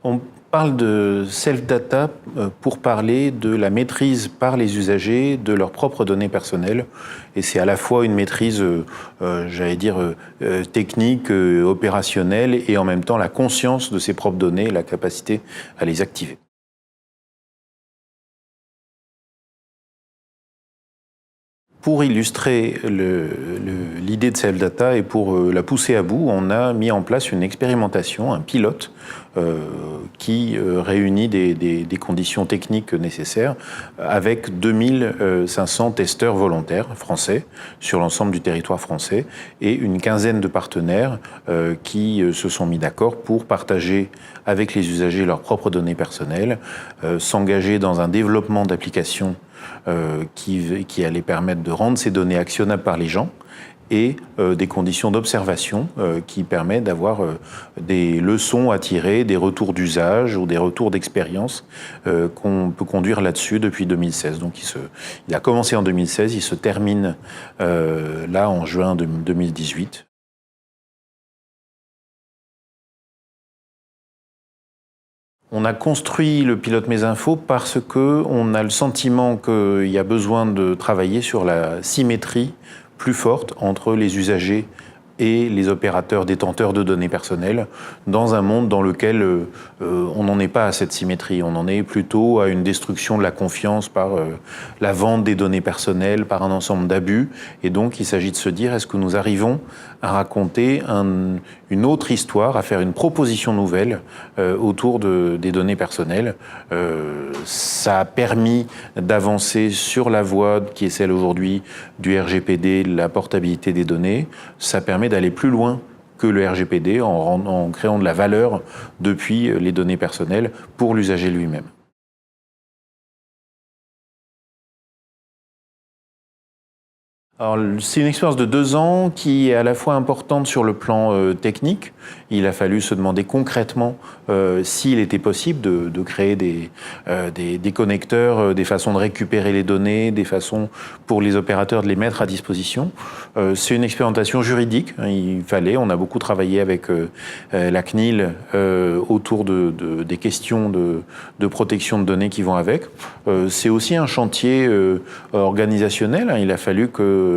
On parle de self-data pour parler de la maîtrise par les usagers de leurs propres données personnelles. Et c'est à la fois une maîtrise, technique, opérationnelle, et en même temps la conscience de ses propres données, la capacité à les activer. Pour illustrer l'idée de self-data et pour la pousser à bout, on a mis en place une expérimentation, un pilote, qui réunit des conditions techniques nécessaires avec 2500 testeurs volontaires français sur l'ensemble du territoire français et une quinzaine de partenaires qui se sont mis d'accord pour partager avec les usagers leurs propres données personnelles, s'engager dans un développement d'applications qui allait permettre de rendre ces données actionnables par les gens et des conditions d'observation qui permettent d'avoir des leçons à tirer, des retours d'usage ou des retours d'expérience qu'on peut conduire là-dessus depuis 2016. Donc il a commencé en 2016, il se termine là en juin 2018. On a construit le pilote Mes-Infos parce qu'on a le sentiment qu'il y a besoin de travailler sur la symétrie plus forte entre les usagers et les opérateurs détenteurs de données personnelles dans un monde dans lequel on n'en est pas à cette symétrie. On en est plutôt à une destruction de la confiance par la vente des données personnelles, par un ensemble d'abus. Et donc, il s'agit de se dire, est-ce que nous arrivons à raconter une autre histoire, à faire une proposition nouvelle autour des données personnelles. Ça a permis d'avancer sur la voie qui est celle aujourd'hui du RGPD, de la portabilité des données. Ça permet d'aller plus loin que le RGPD en créant de la valeur depuis les données personnelles pour l'usager lui-même. C'est une expérience de 2 ans qui est à la fois importante sur le plan technique. Il a fallu se demander concrètement s'il était possible de créer des connecteurs, des façons de récupérer les données, des façons pour les opérateurs de les mettre à disposition. C'est une expérimentation juridique. On a beaucoup travaillé avec la CNIL autour des questions de protection de données qui vont avec. C'est aussi un chantier organisationnel. Il a fallu que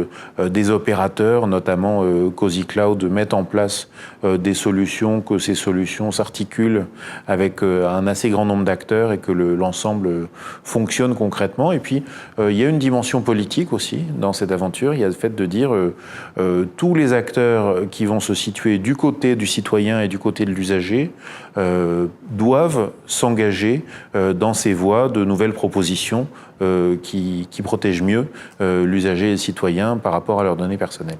des opérateurs, notamment Cozy Cloud, mettent en place des solutions, que ces solutions s'articulent avec un assez grand nombre d'acteurs et que l'ensemble fonctionne concrètement. Et puis, il y a une dimension politique aussi dans cette aventure. Il y a le fait de dire tous les acteurs qui vont se situer du côté du citoyen et du côté de l'usager doivent s'engager dans ces voies de nouvelles propositions qui protègent mieux l'usager et le citoyen par rapport à leurs données personnelles.